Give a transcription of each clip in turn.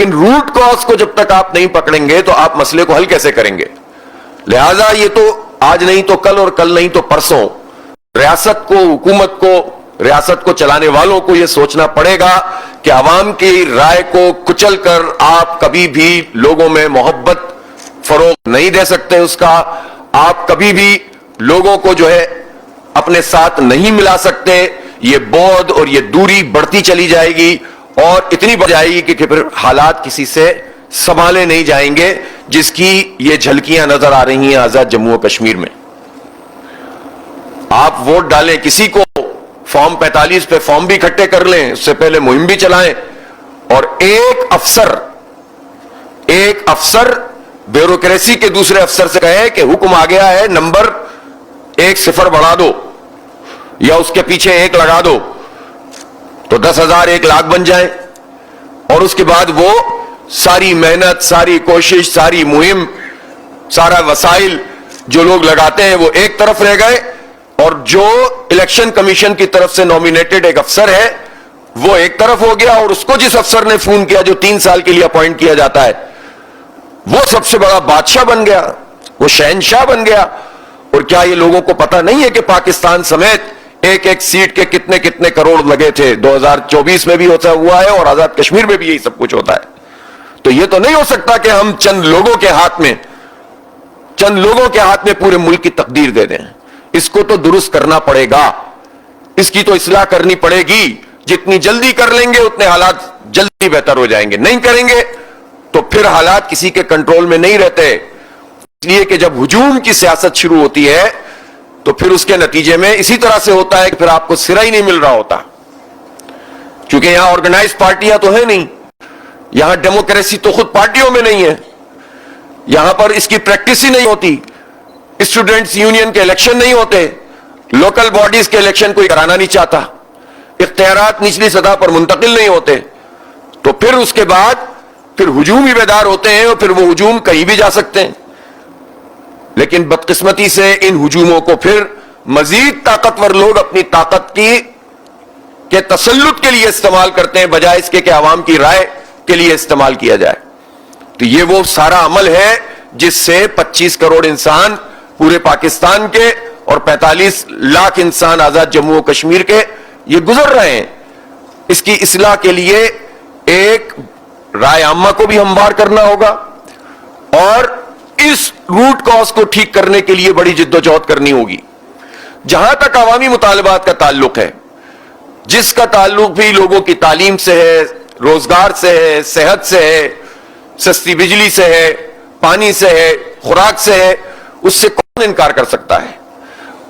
لیکن root cause کو جب تک آپ نہیں پکڑیں گے تو آپ مسئلے کو حل کیسے کریں گے؟ لہذا یہ تو آج نہیں تو کل اور کل نہیں تو پرسوں ریاست کو، حکومت کو، ریاست کو چلانے والوں کو یہ سوچنا پڑے گا کہ عوام کی رائے کو کچل کر آپ کبھی بھی لوگوں میں محبت فروغ نہیں دے سکتے، اس کا آپ کبھی بھی لوگوں کو جو ہے اپنے ساتھ نہیں ملا سکتے. یہ بعد اور یہ دوری بڑھتی چلی جائے گی اور اتنی بڑھ جائے گی کہ پھر حالات کسی سے سنبھالے نہیں جائیں گے، جس کی یہ جھلکیاں نظر آ رہی ہیں آزاد جموں و کشمیر میں. آپ ووٹ ڈالیں کسی کو، فارم 45 پہ فارم بھی اکٹھے کر لیں، اس سے پہلے مہم بھی چلائیں، اور ایک افسر بیوروکریسی کے دوسرے افسر سے کہے کہ حکم آ گیا ہے نمبر 1 صفر بڑھا دو یا اس کے پیچھے 1 لگا دو، تو 10,000 1 لاکھ بن جائیں. اور اس کے بعد وہ ساری محنت، ساری کوشش، ساری مہم، سارا وسائل جو لوگ لگاتے ہیں وہ ایک طرف رہ گئے، اور جو الیکشن کمیشن کی طرف سے نومینیٹڈ ایک افسر ہے وہ ایک طرف ہو گیا، اور اس کو جس افسر نے فون کیا جو 3 سال کے لیے اپوائنٹ کیا جاتا ہے وہ سب سے بڑا بادشاہ بن گیا، وہ شہنشاہ بن گیا. اور کیا یہ لوگوں کو پتہ نہیں ہے کہ پاکستان سمیت ایک ایک سیٹ کے کتنے کتنے کروڑ لگے تھے؟ 2024 میں بھی ہوتا ہوا ہے اور آزاد کشمیر میں بھی یہی سب کچھ ہوتا ہے. تو یہ تو نہیں ہو سکتا کہ ہم چند لوگوں کے ہاتھ میں پورے ملک کی تقدیر دے دیں. اس کو تو درست کرنا پڑے گا، اس کی تو اصلاح کرنی پڑے گی. جتنی جلدی کر لیں گے اتنے حالات جلدی بہتر ہو جائیں گے، نہیں کریں گے تو پھر حالات کسی کے کنٹرول میں نہیں رہتے. اس لیے کہ جب ہجوم کی سیاست شروع ہوتی ہے تو پھر اس کے نتیجے میں اسی طرح سے ہوتا ہے کہ پھر آپ کو سرا ہی نہیں مل رہا ہوتا، کیونکہ یہاں آرگنائز پارٹیاں تو ہیں نہیں، یہاں ڈیموکریسی تو خود پارٹیوں میں نہیں ہے، یہاں پر اس کی پریکٹس ہی نہیں ہوتی. اسٹوڈنٹس یونین کے الیکشن نہیں ہوتے، لوکل باڈیز کے الیکشن کوئی کرانا نہیں چاہتا، اختیارات نچلی سطح پر منتقل نہیں ہوتے. تو پھر اس کے بعد پھر ہجومی بیدار ہوتے ہیں اور پھر وہ ہجوم کہیں بھی جا سکتے ہیں. لیکن بدقسمتی سے ان ہجوموں کو پھر مزید طاقتور لوگ اپنی طاقت کے تسلط کے لیے استعمال کرتے ہیں، بجائے اس کے کہ عوام کی رائے کے لیے استعمال کیا جائے. تو یہ وہ سارا عمل ہے جس سے 25 کروڑ انسان پورے پاکستان کے اور 45 لاکھ انسان آزاد جموں و کشمیر کے یہ گزر رہے ہیں. اس کی اصلاح کے لیے ایک رائے عامہ کو بھی ہموار کرنا ہوگا اور اس روٹ کاز کو ٹھیک کرنے کے لیے بڑی جدوجہد کرنی ہوگی. جہاں تک عوامی مطالبات کا تعلق ہے، جس کا تعلق بھی لوگوں کی تعلیم سے ہے، روزگار سے ہے، صحت سے ہے، سستی بجلی سے ہے، پانی سے ہے، خوراک سے ہے، اس سے کون انکار کر سکتا ہے؟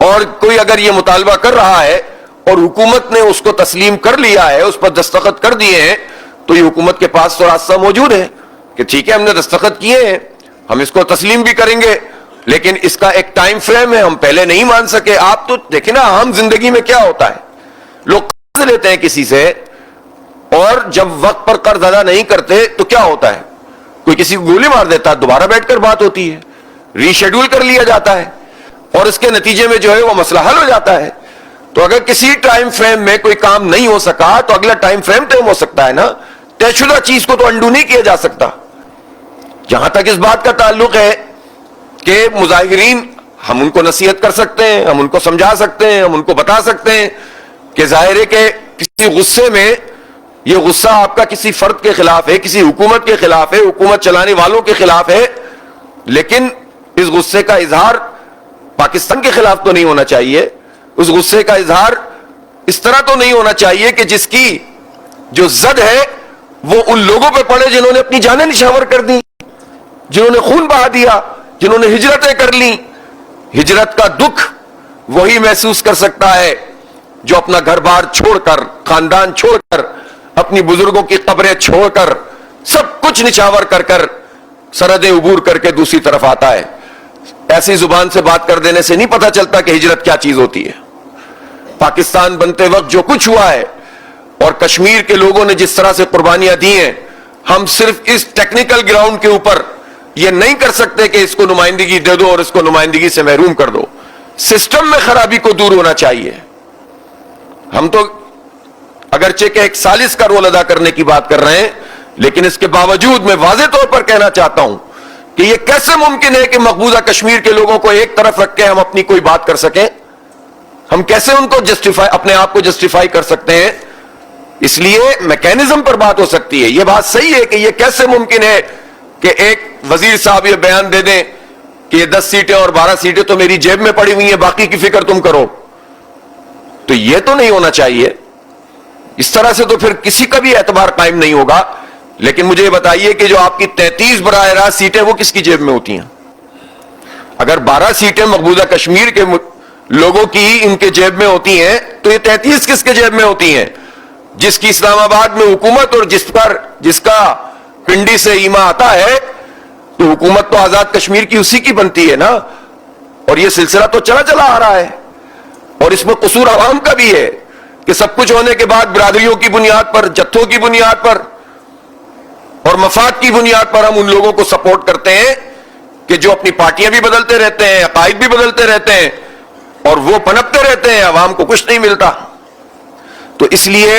اور کوئی اگر یہ مطالبہ کر رہا ہے اور حکومت نے اس کو تسلیم کر لیا ہے، اس پر دستخط کر دیے ہیں، تو یہ حکومت کے پاس تو راستہ موجود ہے کہ ٹھیک ہے ہم نے دستخط کیے ہیں، ہم اس کو تسلیم بھی کریں گے، لیکن اس کا ایک ٹائم فریم ہے، ہم پہلے نہیں مان سکے. آپ تو دیکھیں نا عام زندگی میں کیا ہوتا ہے، لوگ قرض لیتے ہیں کسی سے اور جب وقت پر قرض ادا نہیں کرتے تو کیا ہوتا ہے، کوئی کسی کو گولی مار دیتا ہے، دوبارہ بیٹھ کر بات ہوتی ہے، ری شیڈول کر لیا جاتا ہے اور اس کے نتیجے میں جو ہے وہ مسئلہ حل ہو جاتا ہے. تو اگر کسی ٹائم فریم میں کوئی کام نہیں ہو سکا تو اگلا ٹائم فریم طے ہو سکتا ہے نا. طے شدہ چیز کو تو انڈو نہیں کیا جا سکتا. جہاں تک اس بات کا تعلق ہے کہ مظاہرین، ہم ان کو نصیحت کر سکتے ہیں، ہم ان کو سمجھا سکتے ہیں، ہم ان کو بتا سکتے ہیں کہ ظاہر ہے کہ کسی غصے میں، یہ غصہ آپ کا کسی فرد کے خلاف ہے، کسی حکومت کے خلاف ہے، حکومت چلانے والوں کے خلاف ہے، لیکن اس غصے کا اظہار پاکستان کے خلاف تو نہیں ہونا چاہیے. اس غصے کا اظہار اس طرح تو نہیں ہونا چاہیے کہ جس کی جو زد ہے وہ ان لوگوں پہ پڑے جنہوں نے اپنی جانیں نشاور کر دی، جنہوں نے خون بہا دیا، جنہوں نے ہجرتیں کر لیں. ہجرت کا دکھ وہی محسوس کر سکتا ہے جو اپنا گھر بار چھوڑ کر، خاندان چھوڑ کر، اپنی بزرگوں کی قبریں چھوڑ کر، سب کچھ نچھاور کر کر سرحدیں عبور کر کے دوسری طرف آتا ہے. ایسی زبان سے بات کر دینے سے نہیں پتہ چلتا کہ ہجرت کیا چیز ہوتی ہے. پاکستان بنتے وقت جو کچھ ہوا ہے اور کشمیر کے لوگوں نے جس طرح سے قربانیاں دی ہیں، ہم صرف اس ٹیکنیکل گراؤنڈ کے اوپر یہ نہیں کر سکتے کہ اس کو نمائندگی دے دو اور اس کو نمائندگی سے محروم کر دو. سسٹم میں خرابی کو دور ہونا چاہیے. ہم تو اگرچہ کہ ایک سالس کا رول ادا کرنے کی بات کر رہے ہیں، لیکن اس کے باوجود میں واضح طور پر کہنا چاہتا ہوں کہ یہ کیسے ممکن ہے کہ مقبوضہ کشمیر کے لوگوں کو ایک طرف رکھ کے ہم اپنی کوئی بات کر سکیں؟ ہم کیسے ان کو اپنے آپ کو جسٹیفائی کر سکتے ہیں؟ اس لیے میکینزم پر بات ہو سکتی ہے. یہ بات صحیح ہے کہ یہ کیسے ممکن ہے کہ ایک وزیر صاحب یہ بیان دے دیں کہ یہ 10 سیٹیں اور 12 سیٹیں تو میری جیب میں پڑی ہوئی ہیں، باقی کی فکر تم کرو. تو یہ تو نہیں ہونا چاہیے. اس طرح سے تو پھر کسی کا بھی اعتبار قائم نہیں ہوگا. لیکن مجھے یہ بتائیے کہ جو آپ کی 33 براہ راست سیٹیں وہ کس کی جیب میں ہوتی ہیں؟ اگر 12 سیٹیں مقبوضہ کشمیر کے لوگوں کی ان کے جیب میں ہوتی ہیں تو یہ 33 کس کے جیب میں ہوتی ہیں؟ جس کی اسلام آباد میں حکومت اور جس کا پنڈی سے ایما آتا ہے، تو حکومت تو آزاد کشمیر کی اسی کی بنتی ہے نا. اور یہ سلسلہ تو چلا آ رہا ہے. اور اس میں قصور عوام کا بھی ہے کہ سب کچھ ہونے کے بعد برادریوں کی بنیاد پر، جتھوں کی بنیاد پر اور مفاد کی بنیاد پر ہم ان لوگوں کو سپورٹ کرتے ہیں کہ جو اپنی پارٹیاں بھی بدلتے رہتے ہیں، عقائد بھی بدلتے رہتے ہیں اور وہ پنپتے رہتے ہیں، عوام کو کچھ نہیں ملتا. تو اس لیے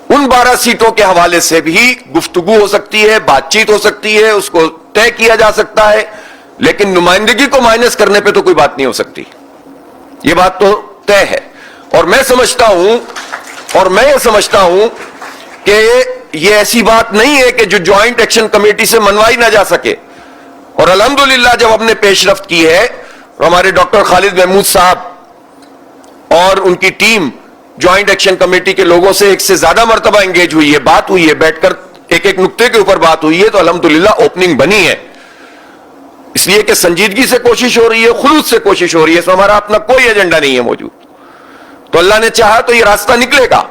ان 12 سیٹوں کے حوالے سے بھی گفتگو ہو سکتی ہے، بات چیت ہو سکتی ہے، اس کو طے کیا جا سکتا ہے، لیکن نمائندگی کو مائنس کرنے پہ تو کوئی بات نہیں ہو سکتی. یہ بات تو طے ہے. اور میں یہ سمجھتا ہوں کہ یہ ایسی بات نہیں ہے کہ جو جوائنٹ ایکشن کمیٹی سے منوائی نہ جا سکے. اور الحمدللہ جب ہم نے پیش رفت کی ہے، ہمارے ڈاکٹر خالد محمود صاحب اور ان کی ٹیم جوائنٹ ایکشن کمیٹی کے لوگوں سے ایک سے زیادہ مرتبہ انگیج ہوئی ہے، بات ہوئی ہے، بیٹھ کر ایک نقطے کے اوپر بات ہوئی ہے، تو الحمدللہ اوپننگ بنی ہے. اس لیے کہ سنجیدگی سے کوشش ہو رہی ہے، خلوص سے کوشش ہو رہی ہے. اس میں ہمارا اپنا کوئی ایجنڈا نہیں ہے موجود. تو اللہ نے چاہا تو یہ راستہ نکلے گا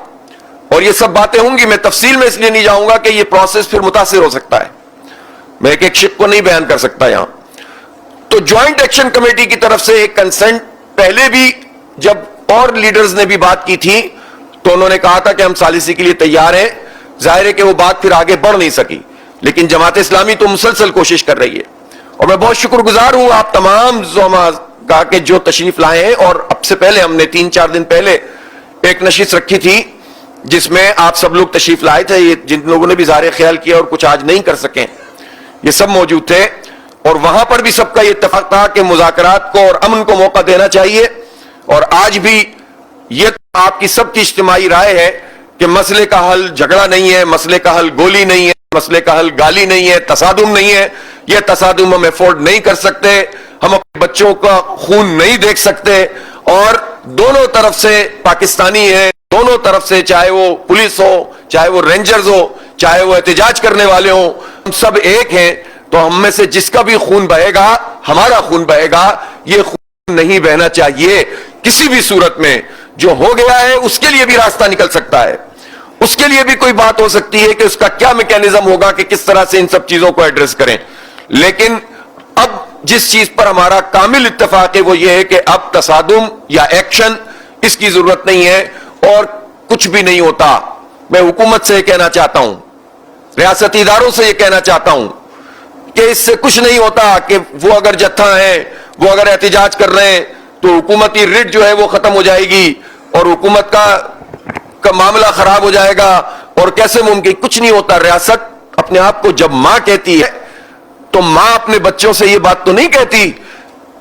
اور یہ سب باتیں ہوں گی. میں تفصیل میں اس لیے نہیں جاؤں گا کہ یہ پروسیس پھر متاثر ہو سکتا ہے. میں ایک شق کو نہیں بیان کر سکتا یہاں. تو جوائنٹ ایکشن کمیٹی کی طرف سے ایک کنسنٹ پہلے بھی جب اور لیڈرز نے بھی بات کی تھی تو انہوں نے کہا تھا کہ ہم ثالثی کے لیے تیار ہیں. ظاہر ہے کہ وہ بات پھر آگے بڑھ نہیں سکی، لیکن جماعت اسلامی تو مسلسل کوشش کر رہی ہے. اور میں بہت شکر گزار ہوں آپ تمام زعماء کے جو تشریف لائے ہیں. اور اب سے پہلے ہم نے 3-4 دن پہلے ایک نشست رکھی تھی جس میں آپ سب لوگ تشریف لائے تھے. یہ جن لوگوں نے بھی ظاہر خیال کیا اور کچھ آج نہیں کر سکے، یہ سب موجود تھے. اور وہاں پر بھی سب کا یہ اتفاق تھا کہ مذاکرات کو اور امن کو موقع دینا چاہیے. اور آج بھی یہ آپ کی سب کی اجتماعی رائے ہے کہ مسئلے کا حل جھگڑا نہیں ہے، مسئلے کا حل گولی نہیں ہے، مسئلے کا حل گالی نہیں ہے، تصادم نہیں ہے. یہ تصادم ہم افورڈ نہیں کر سکتے، ہم اپنے بچوں کا خون نہیں دیکھ سکتے. اور دونوں طرف سے پاکستانی ہیں، دونوں طرف سے، چاہے وہ پولیس ہو، چاہے وہ رینجرز ہو، چاہے وہ احتجاج کرنے والے ہوں، ہم سب ایک ہیں. تو ہم میں سے جس کا بھی خون بہے گا ہمارا خون بہے گا. یہ خون نہیں بہنا چاہیے کسی بھی صورت میں. جو ہو گیا ہے اس کے لیے بھی راستہ نکل سکتا ہے، اس کے لیے بھی کوئی بات ہو سکتی ہے کہ اس کا کیا میکینزم ہوگا کہ کس طرح سے ان سب چیزوں کو ایڈریس کریں. لیکن اب جس چیز پر ہمارا کامل اتفاق ہے وہ یہ ہے کہ اب تصادم یا ایکشن اس کی ضرورت نہیں ہے اور کچھ بھی نہیں ہوتا. میں حکومت سے یہ کہنا چاہتا ہوں، ریاستی اداروں سے یہ کہنا چاہتا ہوں کہ اس سے کچھ نہیں ہوتا کہ وہ اگر جتھا ہیں، وہ اگر احتجاج کر رہے ہیں تو حکومتی ریٹ جو ہے وہ ختم ہو جائے گی اور حکومت کا معاملہ خراب ہو جائے گا. اور کیسے ممکن؟ کچھ نہیں ہوتا. ریاست اپنے آپ کو جب ماں کہتی ہے تو ماں اپنے بچوں سے یہ بات تو نہیں کہتی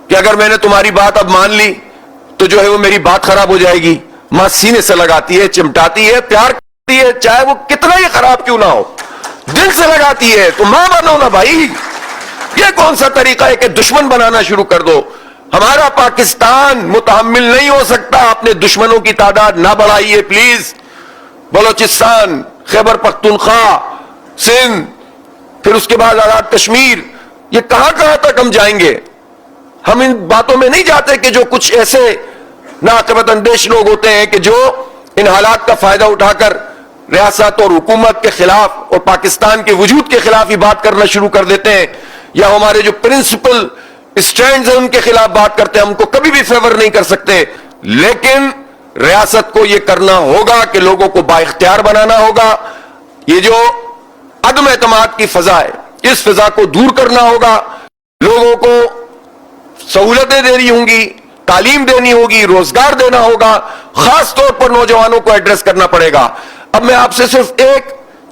کہ اگر میں نے تمہاری بات اب مان لی تو جو ہے وہ میری بات خراب ہو جائے گی. ماں سینے سے لگاتی ہے، چمٹاتی ہے، پیار کرتی ہے، چاہے وہ کتنا ہی خراب کیوں نہ ہو، دل سے لگاتی ہے. تو ماں بنو نا بھائی. یہ کون سا طریقہ ہے کہ دشمن بنانا شروع کر دو؟ ہمارا پاکستان متحمل نہیں ہو سکتا. اپنے دشمنوں کی تعداد نہ بڑھائیے پلیز. بلوچستان، خیبر پختونخوا، سندھ، پھر اس کے بعد آزاد کشمیر، یہ کہاں تک ہم جائیں گے؟ ہم ان باتوں میں نہیں جاتے کہ جو کچھ ایسے ناعاقبت اندیش لوگ ہوتے ہیں کہ جو ان حالات کا فائدہ اٹھا کر ریاست اور حکومت کے خلاف اور پاکستان کے وجود کے خلاف ہی بات کرنا شروع کر دیتے ہیں، یا ہمارے جو پرنسپل اسٹینڈز ہیں ان کے خلاف بات کرتے ہیں. ہم کو کبھی بھی فیور نہیں کر سکتے، لیکن ریاست کو یہ کرنا ہوگا کہ لوگوں کو با اختیار بنانا ہوگا. یہ جو عدم اعتماد کی فضا ہے اس فضا کو دور کرنا ہوگا. لوگوں کو سہولتیں دینی ہوں گی، تعلیم دینی ہوگی، روزگار دینا ہوگا. خاص طور پر نوجوانوں کو ایڈریس کرنا پڑے گا. اب میں آپ سے صرف ایک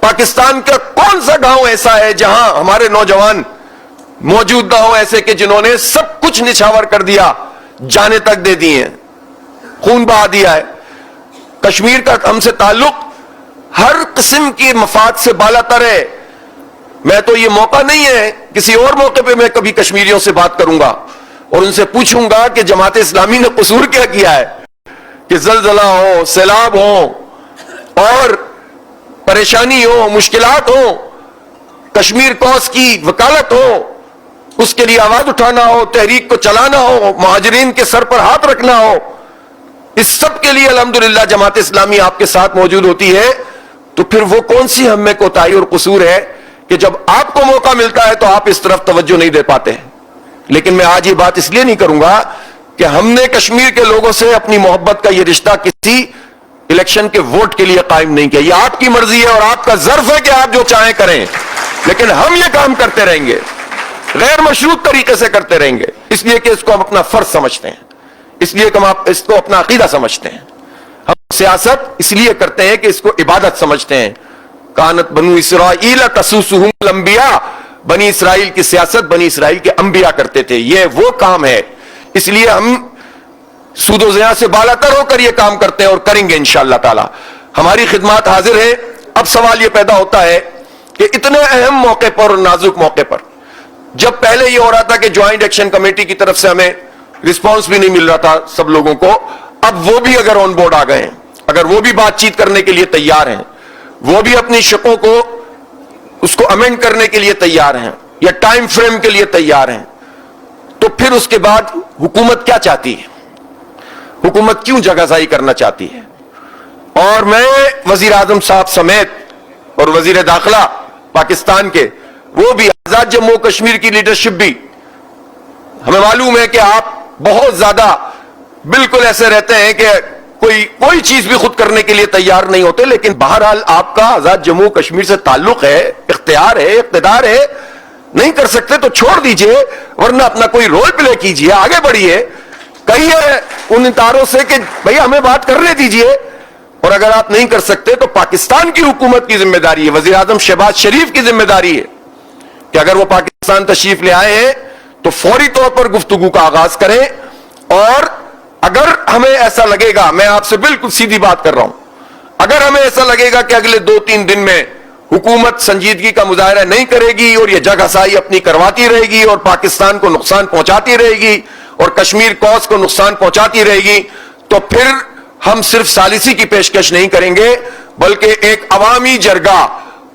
پاکستان کا کون سا گاؤں ایسا ہے جہاں ہمارے نوجوان موجود نہ ہوں ایسے کہ جنہوں نے سب کچھ نچھاور کر دیا, جانے تک دے دی ہیں, خون بہا دیا ہے. کشمیر کا ہم سے تعلق ہر قسم کی مفاد سے بالا تر ہے. میں تو یہ موقع نہیں ہے, کسی اور موقع پہ میں کبھی کشمیریوں سے بات کروں گا اور ان سے پوچھوں گا کہ جماعت اسلامی نے قصور کیا کیا ہے کہ زلزلہ ہو, سیلاب ہو اور پریشانی ہو, مشکلات ہو, کشمیر کوس کی وکالت ہو, اس کے لیے آواز اٹھانا ہو, تحریک کو چلانا ہو, مہاجرین کے سر پر ہاتھ رکھنا ہو, اس سب کے لیے الحمدللہ جماعت اسلامی آپ کے ساتھ موجود ہوتی ہے. تو پھر وہ کون سی ہم میں کوتاہی اور قصور ہے کہ جب آپ کو موقع ملتا ہے تو آپ اس طرف توجہ نہیں دے پاتے. لیکن میں آج یہ بات اس لیے نہیں کروں گا کہ ہم نے کشمیر کے لوگوں سے اپنی محبت کا یہ رشتہ کسی الیکشن کے ووٹ کے لیے قائم نہیں کیا. یہ آپ کی مرضی ہے اور آپ کا ظرف ہے کہ آپ جو چاہیں کریں, لیکن ہم یہ کام کرتے رہیں گے, غیر مشروط طریقے سے کرتے رہیں گے, اس لیے کہ اس کو ہم اپنا فرض سمجھتے ہیں, اس لیے کہ ہم اس کو اپنا عقیدہ سمجھتے ہیں. ہم سیاست اس لیے کرتے ہیں کہ اس کو عبادت سمجھتے ہیں. کانت بنو اسرائیل تسوسہم الانبیاء, بنی اسرائیل کی سیاست بنی اسرائیل کے انبیاء کرتے تھے. یہ وہ کام ہے, اس لیے ہم سود و زیاں سے بالا تر ہو کر یہ کام کرتے ہیں اور کریں گے انشاءاللہ تعالی. ہماری خدمات حاضر ہیں. اب سوال یہ پیدا ہوتا ہے کہ اتنے اہم موقع پر اور نازک موقع پر, جب پہلے یہ ہو رہا تھا کہ جوائنٹ ایکشن کمیٹی کی طرف سے ہمیں رسپانس بھی نہیں مل رہا تھا سب لوگوں کو, اب وہ بھی اگر آن بورڈ آ گئے ہیں, اگر وہ بھی بات چیت کرنے کے لیے تیار ہیں, وہ بھی اپنی شقوں کو اس کو امینڈ کرنے کے لیے تیار ہیں یا ٹائم فریم کے لیے تیار ہیں, تو پھر اس کے بعد حکومت کیا چاہتی ہے, حکومت کیوں جگہ زائی کرنا چاہتی ہے. اور میں وزیر اعظم صاحب سمیت اور وزیر داخلہ پاکستان کے, وہ بھی آزاد جموں کشمیر کی لیڈرشپ بھی, ہمیں معلوم ہے کہ آپ بہت زیادہ بالکل ایسے رہتے ہیں کہ کوئی چیز بھی خود کرنے کے لیے تیار نہیں ہوتے, لیکن بہرحال آپ کا آزاد جموں کشمیر سے تعلق ہے, اختیار ہے, اقتدار ہے. نہیں کر سکتے تو چھوڑ دیجئے, ورنہ اپنا کوئی رول پلے کیجئے, آگے بڑھیے, کہیے ان اداروں سے کہ بھئی ہمیں بات کرنے دیجئے. اور اگر آپ نہیں کر سکتے تو پاکستان کی حکومت کی ذمہ داری ہے, وزیر اعظم شہباز شریف کی ذمہ داری ہے کہ اگر وہ پاکستان تشریف لے آئے ہیں تو فوری طور پر گفتگو کا آغاز کریں. اور اگر ہمیں ایسا لگے گا, میں آپ سے بالکل سیدھی بات کر رہا ہوں, اگر ہمیں ایسا لگے گا کہ اگلے 2-3 دن میں حکومت سنجیدگی کا مظاہرہ نہیں کرے گی اور یہ جگہ سائی اپنی کرواتی رہے گی اور پاکستان کو نقصان پہنچاتی رہے گی اور کشمیر کوس کو نقصان پہنچاتی رہے گی, تو پھر ہم صرف ثالثی کی پیشکش نہیں کریں گے, بلکہ ایک عوامی جرگہ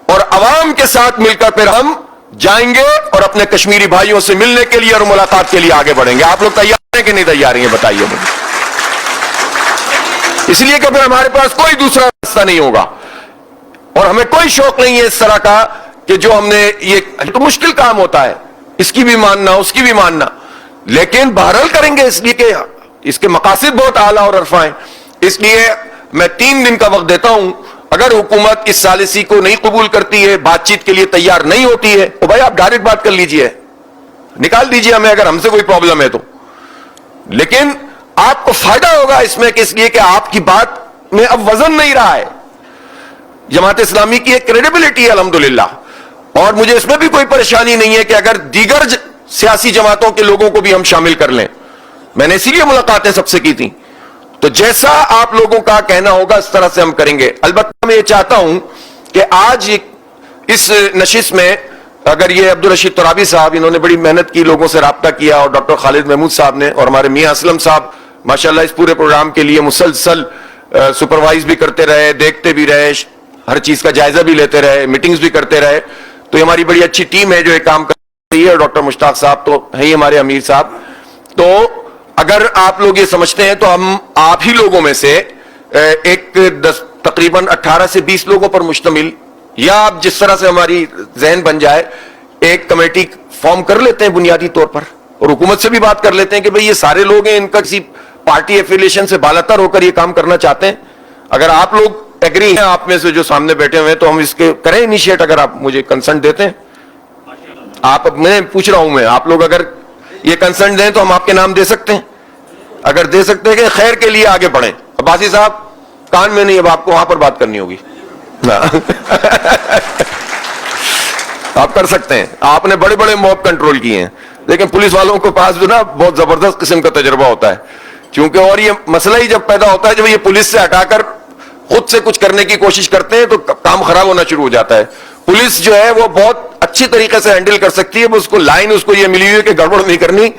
اور عوام کے ساتھ مل کر پھر ہم جائیں گے اور اپنے کشمیری بھائیوں سے ملنے کے لیے اور ملاقات کے لیے آگے بڑھیں گے. آپ لوگ تیار ہیں کہ نہیں تیار ہیں, بتائیے مجھے. اس لیے کہ پھر ہمارے پاس کوئی دوسرا راستہ نہیں ہوگا اور ہمیں کوئی شوق نہیں ہے اس طرح کا کہ جو ہم نے, یہ تو مشکل کام ہوتا ہے, اس کی بھی ماننا اس کی بھی ماننا, لیکن بہرحال کریں گے اس لیے کہ اس کے مقاصد بہت اعلیٰ اور عرفہ ہیں. اس لیے میں 3 دن کا وقت دیتا ہوں. اگر حکومت اس ثالثی کو نہیں قبول کرتی ہے, بات چیت کے لیے تیار نہیں ہوتی ہے, تو بھائی آپ ڈائریکٹ بات کر لیجئے, نکال دیجئے ہمیں اگر ہم سے کوئی پرابلم ہے تو. لیکن آپ کو فائدہ ہوگا اس میں کہ اس لیے کہ آپ کی بات میں اب وزن نہیں رہا ہے. جماعت اسلامی کی ایک کریڈیبلٹی ہے الحمدللہ, اور مجھے اس میں بھی کوئی پریشانی نہیں ہے کہ اگر دیگر سیاسی جماعتوں کے لوگوں کو بھی ہم شامل کر لیں. میں نے اسی لیے ملاقاتیں سب سے کی تھیں. تو جیسا آپ لوگوں کا کہنا ہوگا اس طرح سے ہم کریں گے. البتہ میں یہ چاہتا ہوں کہ آج اس نشست میں اگر یہ عبدالرشید ترابی صاحب, انہوں نے بڑی محنت کی, لوگوں سے رابطہ کیا, اور ڈاکٹر خالد محمود صاحب نے, اور ہمارے میاں اسلم صاحب ماشاءاللہ اس پورے پروگرام کے لیے مسلسل سپروائز بھی کرتے رہے, دیکھتے بھی رہے, ہر چیز کا جائزہ بھی لیتے رہے, میٹنگز بھی کرتے رہے. تو یہ ہماری بڑی اچھی ٹیم ہے جو یہ کام کر رہی ہے, اور ڈاکٹر مشتاق صاحب تو ہیں ہی ہمارے امیر صاحب. تو اگر آپ لوگ یہ سمجھتے ہیں تو ہم آپ ہی لوگوں میں سے ایک تقریباً 18 سے 20 لوگوں پر مشتمل, یا آپ جس طرح سے ہماری ذہن بن جائے, ایک کمیٹی فارم کر لیتے ہیں بنیادی طور پر, اور حکومت سے بھی بات کر لیتے ہیں کہ بھئی یہ سارے لوگ ہیں, ان کا کسی پارٹی ایفیلیشن سے بالاتر ہو کر یہ کام کرنا چاہتے ہیں. اگر آپ لوگ ایگری ہیں, آپ میں سے جو سامنے بیٹھے ہوئے ہیں, تو ہم اس کے کریں انیشیٹ, اگر آپ مجھے کنسنٹ دیتے ہیں. آپ, میں پوچھ رہا ہوں, میں آپ لوگ اگر یہ کنسنٹ دیں تو ہم آپ کے نام دے سکتے ہیں. اگر دے سکتے ہیں کہ خیر کے لیے آگے بڑھیں. عباسی صاحب کان میں نہیں, اب آپ کو وہاں پر بات کرنی ہوگی. آپ کر سکتے ہیں, آپ نے بڑے بڑے موب کنٹرول کیے ہیں, لیکن پولیس والوں کے پاس جو نا بہت زبردست قسم کا تجربہ ہوتا ہے, کیونکہ اور یہ مسئلہ ہی جب پیدا ہوتا ہے جب یہ پولیس سے ہٹا کر خود سے کچھ کرنے کی کوشش کرتے ہیں تو کام خراب ہونا شروع ہو جاتا ہے. پولیس جو ہے وہ بہت اچھی طریقے سے ہینڈل کر سکتی ہے, اس کو لائن اس کو یہ ملی ہوئی ہے کہ گڑبڑ نہیں کرنی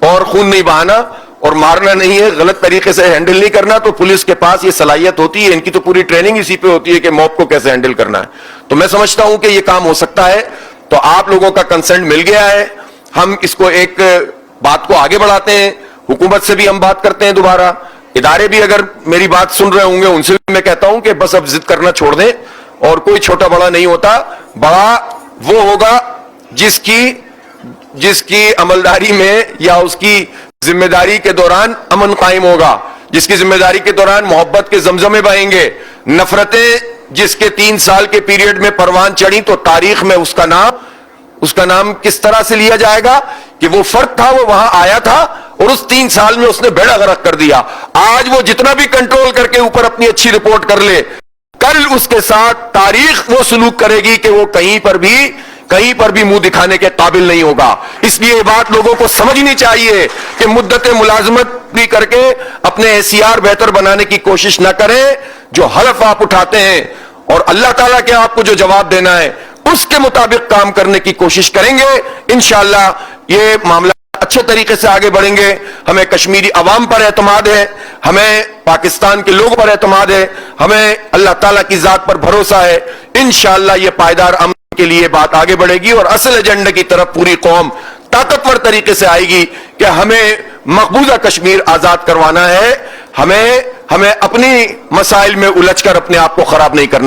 اور خون نہیں بہانا اور مارنا نہیں ہے, غلط طریقے سے ہینڈل نہیں کرنا. تو پولیس کے پاس یہ صلاحیت ہوتی ہے, ان کی تو پوری ٹریننگ اسی پہ ہوتی ہے کہ موب کو کیسے ہینڈل کرنا ہے. تو میں سمجھتا ہوں کہ یہ کام ہو سکتا ہے. تو آپ لوگوں کا کنسنٹ مل گیا ہے, ہم اس کو ایک بات کو آگے بڑھاتے ہیں. حکومت سے بھی ہم بات کرتے ہیں دوبارہ, ادارے بھی اگر میری بات سن رہے ہوں گے ان سے بھی میں کہتا ہوں کہ بس اب ضد کرنا چھوڑ دیں, اور کوئی چھوٹا بڑا نہیں ہوتا. بڑا وہ ہوگا جس کی عملداری میں یا اس کی ذمہ داری کے دوران امن قائم ہوگا, جس کی ذمہ داری کے دوران محبت کے زمزمے بہیں گے. نفرتیں جس کے 3 سال کے پیریڈ میں پروان چڑھی تو تاریخ میں اس کا نام کس طرح سے لیا جائے گا کہ وہ فرد تھا, وہ وہاں آیا تھا اور اس 3 سال میں اس نے بیڑا غرق کر دیا. آج وہ جتنا بھی کنٹرول کر کے اوپر اپنی اچھی رپورٹ کر لے, کل اس کے ساتھ تاریخ وہ سلوک کرے گی کہ وہ کہیں پر بھی منہ دکھانے کے قابل نہیں ہوگا. اس لیے یہ بات لوگوں کو سمجھنی چاہیے کہ مدت ملازمت بھی کر کے اپنے SCR بہتر بنانے کی کوشش نہ کریں. جو حلف آپ اٹھاتے ہیں اور اللہ تعالیٰ کے آپ کو جو جواب دینا ہے اس کے مطابق کام کرنے کی کوشش کریں گے, انشاءاللہ یہ معاملہ اچھے طریقے سے آگے بڑھیں گے. ہمیں کشمیری عوام پر اعتماد ہے, ہمیں پاکستان کے لوگوں پر اعتماد ہے, ہمیں اللہ تعالیٰ کی ذات پر بھروسہ ہے. انشاءاللہ یہ پائیدار امن کے لیے بات آگے بڑھے گی اور اصل ایجنڈے کی طرف پوری قوم طاقتور طریقے سے آئے گی کہ ہمیں مقبوضہ کشمیر آزاد کروانا ہے. ہمیں اپنی مسائل میں الجھ کر اپنے آپ کو خراب نہیں کرنا.